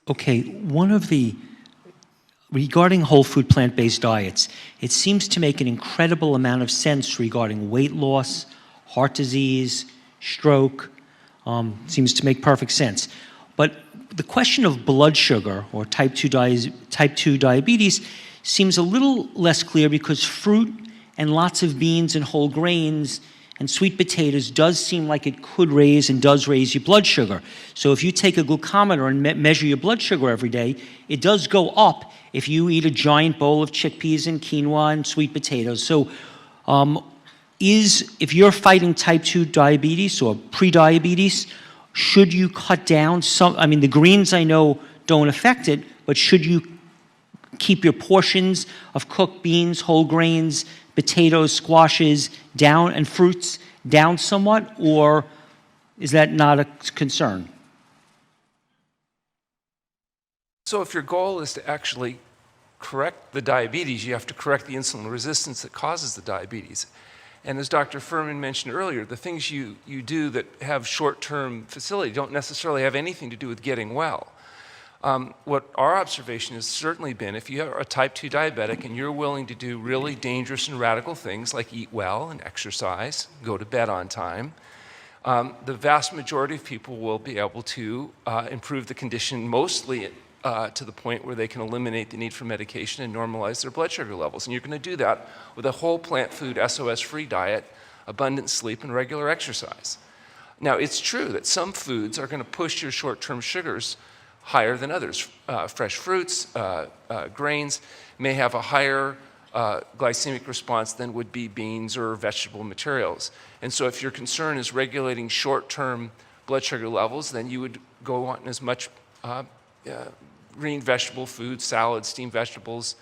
Okay, regarding whole food plant-based diets, it seems to make an incredible amount of sense regarding weight loss, heart disease, stroke, seems to make perfect sense. But the question of blood sugar or type 2 diabetes seems a little less clear because fruit and lots of beans and whole grains and sweet potatoes does seem like it could raise and does raise your blood sugar. So if you take a glucometer and measure your blood sugar every day, it does go up if you eat a giant bowl of chickpeas and quinoa and sweet potatoes. So if you're fighting type 2 diabetes or pre-diabetes, should you cut down some? I mean, the greens I know don't affect it, but should you keep your portions of cooked beans, whole grains, potatoes, squashes down, and fruits down somewhat, or is that not a concern? So if your goal is to actually correct the diabetes, you have to correct the insulin resistance that causes the diabetes. And as Dr. Furman mentioned earlier, the things you do that have short-term facility don't necessarily have anything to do with getting well. What our observation has certainly been, if you are a type 2 diabetic and you're willing to do really dangerous and radical things like eat well and exercise, go to bed on time, the vast majority of people will be able to improve the condition mostly to the point where they can eliminate the need for medication and normalize their blood sugar levels. And you're going to do that with a whole plant food, SOS-free diet, abundant sleep, and regular exercise. Now, it's true that some foods are going to push your short-term sugars higher than others. Fresh fruits, grains may have a higher glycemic response than would be beans or vegetable materials. And so if your concern is regulating short-term blood sugar levels, then you would go on as much green vegetable foods, salads, steamed vegetables,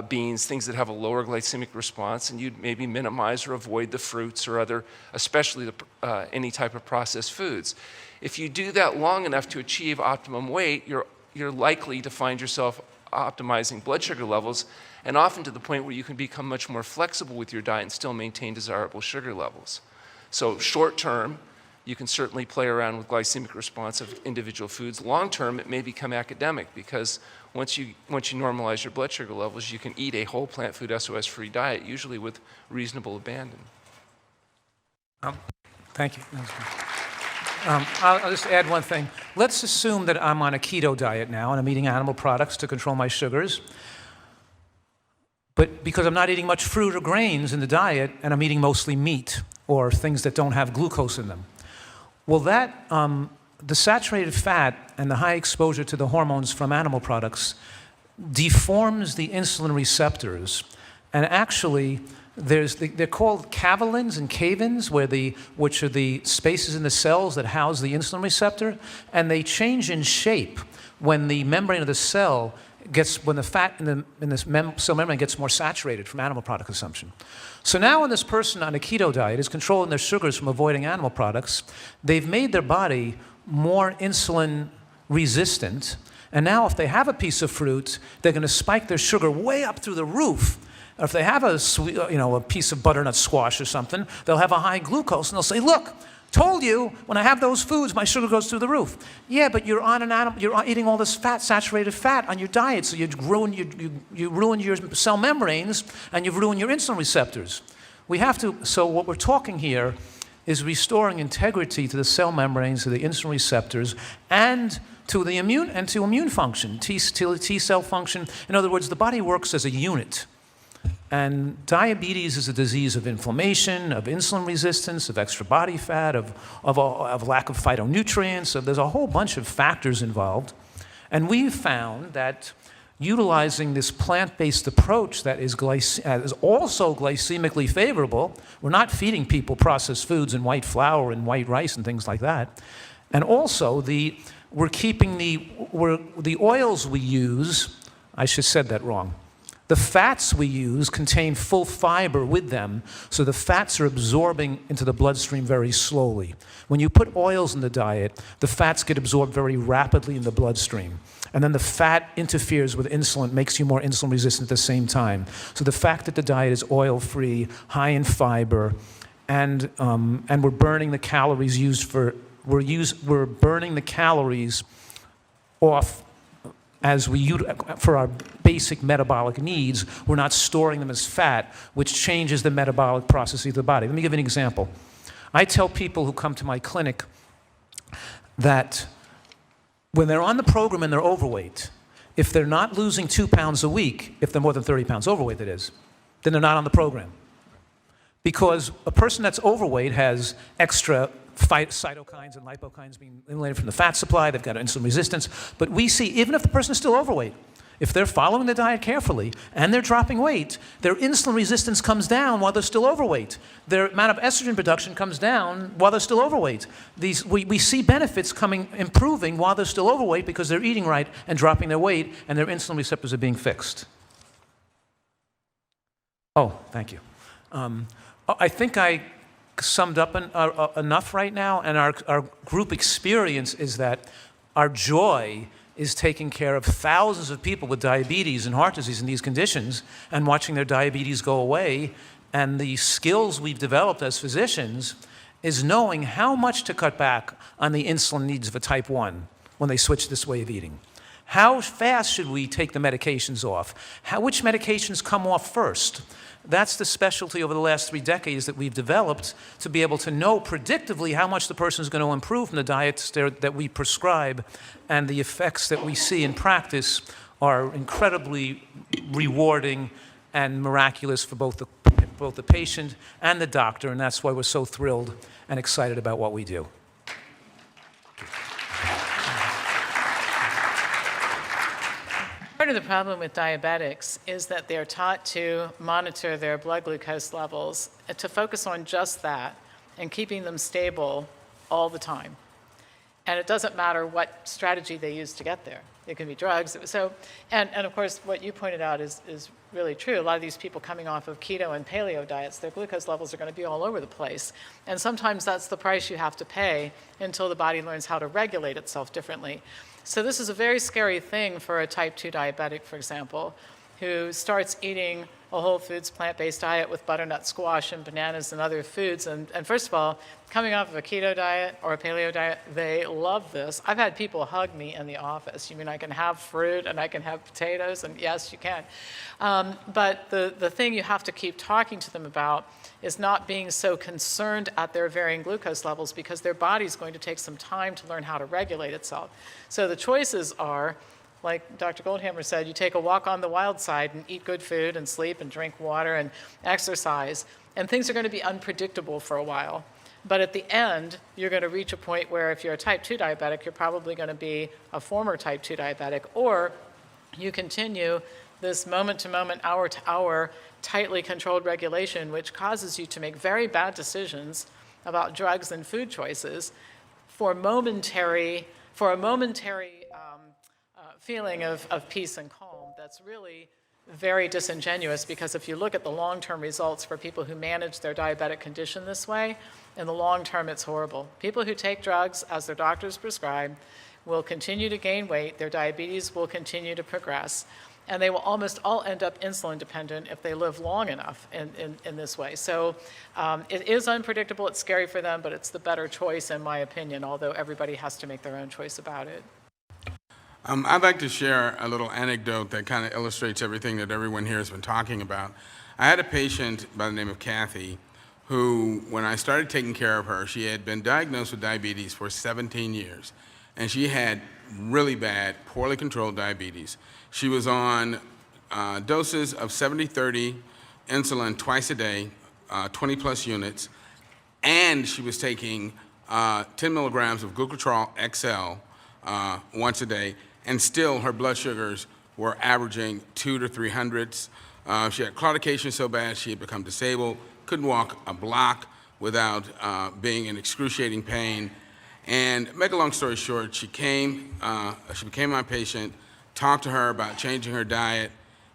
beans, things that have a lower glycemic response, and you'd maybe minimize or avoid the fruits or other, especially any type of processed foods. If you do that long enough to achieve optimum weight, you're likely to find yourself optimizing blood sugar levels, and often to the point where you can become much more flexible with your diet and still maintain desirable sugar levels. So short term, you can certainly play around with glycemic response of individual foods. Long term, it may become academic because once you normalize your blood sugar levels, you can eat a whole plant food SOS-free diet, usually with reasonable abandon. Thank you. I'll just add one thing. Let's assume that I'm on a keto diet now and I'm eating animal products to control my sugars. But because I'm not eating much fruit or grains in the diet and I'm eating mostly meat or things that don't have glucose in them, well, the saturated fat and the high exposure to the hormones from animal products deforms the insulin receptors. And actually, they're called cavelins and cavins, which are the spaces in the cells that house the insulin receptor, and they change in shape when the membrane of the cell when the fat in this cell membrane gets more saturated from animal product consumption. So now when this person on a keto diet is controlling their sugars from avoiding animal products, they've made their body more insulin resistant, and now if they have a piece of fruit, they're going to spike their sugar way up through the roof. Or if they have a piece of butternut squash or something, they'll have a high glucose, and they'll say, look, told you, when I have those foods, my sugar goes through the roof. Yeah, but you're eating all this saturated fat on your diet, so you ruin your cell membranes, and you've ruined your insulin receptors. So what we're talking here is restoring integrity to the cell membranes, to the insulin receptors, and to immune function, T cell function. In other words, the body works as a unit. And diabetes is a disease of inflammation, of insulin resistance, of extra body fat, of lack of phytonutrients. So there's a whole bunch of factors involved. And we've found that utilizing this plant-based approach that is also glycemically favorable, we're not feeding people processed foods and white flour and white rice and things like that. And also, we're keeping the oils we use, I should have said that wrong. The fats we use contain full fiber with them, so the fats are absorbing into the bloodstream very slowly. When you put oils in the diet, the fats get absorbed very rapidly in the bloodstream. And then the fat interferes with insulin, makes you more insulin resistant at the same time. So the fact that the diet is oil-free, high in fiber, and we're burning the calories we're burning the calories off for our basic metabolic needs, we're not storing them as fat, which changes the metabolic processes of the body. Let me give you an example. I tell people who come to my clinic that when they're on the program and they're overweight, if they're not losing 2 pounds a week, if they're more than 30 pounds overweight, that is, then they're not on the program. Because a person that's overweight has extra cytokines and lipokines being eliminated from the fat supply, they've got insulin resistance. But we see, even if the person is still overweight, if they're following the diet carefully and they're dropping weight, their insulin resistance comes down while they're still overweight. Their amount of estrogen production comes down while they're still overweight. We see benefits improving while they're still overweight because they're eating right and dropping their weight and their insulin receptors are being fixed. Oh, thank you. I think I summed up enough right now, and our group experience is that our joy is taking care of thousands of people with diabetes and heart disease and these conditions and watching their diabetes go away. And the skills we've developed as physicians is knowing how much to cut back on the insulin needs of a type 1 when they switch this way of eating. How fast should we take the medications off? Which medications come off first? That's the specialty over the last 3 decades that we've developed to be able to know predictively how much the person is going to improve from the diets that we prescribe, and the effects that we see in practice are incredibly rewarding and miraculous for both the patient and the doctor, and that's why we're so thrilled and excited about what we do. Part of the problem with diabetics is that they're taught to monitor their blood glucose levels, to focus on just that and keeping them stable all the time. And it doesn't matter what strategy they use to get there. It can be drugs. And of course, what you pointed out is really true. A lot of these people coming off of keto and paleo diets, their glucose levels are going to be all over the place. And sometimes that's the price you have to pay until the body learns how to regulate itself differently. So this is a very scary thing for a type 2 diabetic, for example, who starts eating a whole foods plant-based diet with butternut squash and bananas and other foods. And first of all, coming off of a keto diet or a paleo diet, they love this. I've had people hug me in the office. You mean I can have fruit and I can have potatoes? And yes, you can. But the thing you have to keep talking to them about is not being so concerned at their varying glucose levels, because their body's going to take some time to learn how to regulate itself. So the choices are, like Dr. Goldhammer said, you take a walk on the wild side and eat good food and sleep and drink water and exercise, and things are going to be unpredictable for a while. But at the end, you're going to reach a point where if you're a type 2 diabetic, you're probably going to be a former type 2 diabetic, or you continue this moment-to-moment, hour-to-hour, tightly controlled regulation, which causes you to make very bad decisions about drugs and food choices for a momentary feeling of peace and calm. That's really very disingenuous, because if you look at the long-term results for people who manage their diabetic condition this way, in the long term it's horrible. People who take drugs as their doctors prescribe will continue to gain weight, their diabetes will continue to progress, and they will almost all end up insulin dependent if they live long enough in this way. So it is unpredictable, it's scary for them, but it's the better choice in my opinion, although everybody has to make their own choice about it. I'd like to share a little anecdote that kind of illustrates everything that everyone here has been talking about. I had a patient by the name of Kathy who, when I started taking care of her, she had been diagnosed with diabetes for 17 years. And she had really bad, poorly controlled diabetes. She was on doses of 70/30 insulin twice a day, 20 plus units, and she was taking 10 milligrams of glucotrol XL once a day, and still her blood sugars were averaging 200 to 300. She had claudication so bad she had become disabled, couldn't walk a block without being in excruciating pain. And make a long story short, she became my patient, talked to her about changing her diet.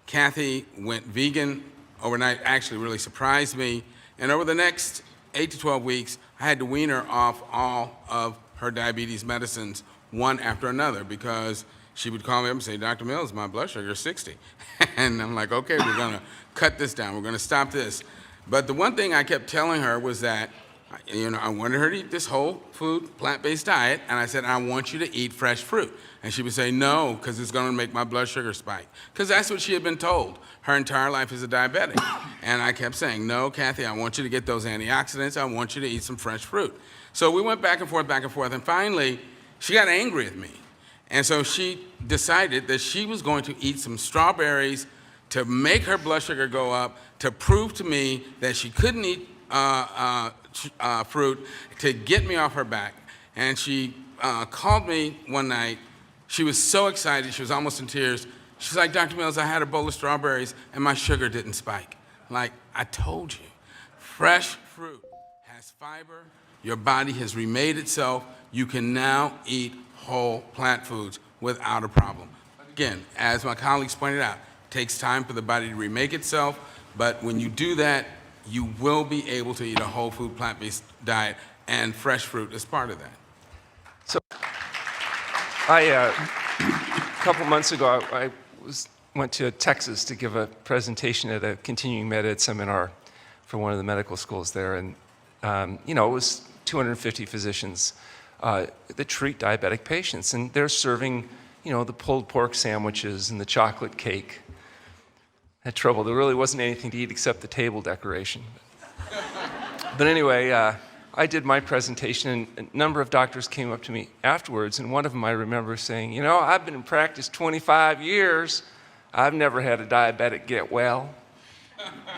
Kathy went vegan overnight, actually really surprised me. And over the next 8 to 12 weeks, I had to wean her off all of her diabetes medicines one after another, because she would call me up and say, Dr. Mills, my blood sugar is 60. And I'm like, okay, we're gonna cut this down, we're gonna stop this. But the one thing I kept telling her was that I wanted her to eat this whole food, plant-based diet, and I said, I want you to eat fresh fruit. And she would say, no, because it's going to make my blood sugar spike. Because that's what she had been told her entire life as a diabetic. And I kept saying, no, Kathy, I want you to get those antioxidants. I want you to eat some fresh fruit. So we went back and forth, and finally, she got angry at me. And so she decided that she was going to eat some strawberries to make her blood sugar go up, to prove to me that she couldn't eat fruit, to get me off her back. And she called me one night. She was so excited, she was almost in tears. She's like, Dr. Mills, I had a bowl of strawberries and my sugar didn't spike. Like, I told you, fresh fruit has fiber. Your body has remade itself. You can now eat whole plant foods without a problem. But again, as my colleagues pointed out, it takes time for the body to remake itself, but when you do that, you will be able to eat a whole food plant-based diet, and fresh fruit is part of that. So, a couple months ago, I went to Texas to give a presentation at a continuing med ed seminar for one of the medical schools there, and it was 250 physicians that treat diabetic patients, and they're serving, the pulled pork sandwiches and the chocolate cake. Had trouble. There really wasn't anything to eat except the table decoration. But anyway, I did my presentation, and a number of doctors came up to me afterwards, and one of them I remember saying, I've been in practice 25 years. I've never had a diabetic get well.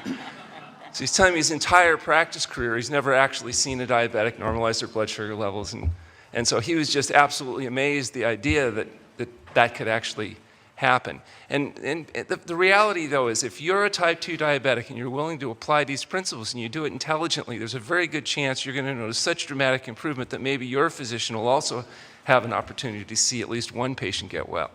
So he's telling me his entire practice career, he's never actually seen a diabetic normalize their blood sugar levels. And so he was just absolutely amazed the idea that could actually happen. And the reality, though, is if you're a type 2 diabetic and you're willing to apply these principles and you do it intelligently, there's a very good chance you're going to notice such dramatic improvement that maybe your physician will also have an opportunity to see at least one patient get well.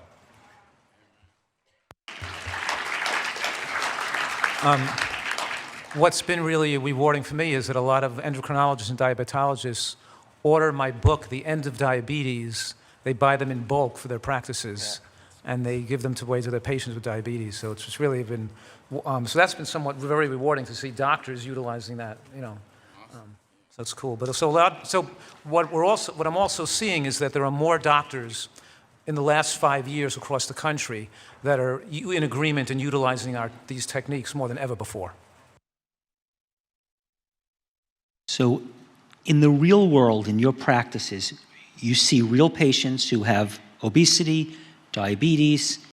What's been really rewarding for me is that a lot of endocrinologists and diabetologists order my book, The End of Diabetes. They buy them in bulk for their practices, and they give them away to their patients with diabetes. So it's just really been, so that's been somewhat very rewarding to see doctors utilizing that, so it's cool. But so what I'm also seeing is that there are more doctors in the last 5 years across the country that are in agreement in utilizing these techniques more than ever before. So in the real world, in your practices, you see real patients who have obesity, diabetes,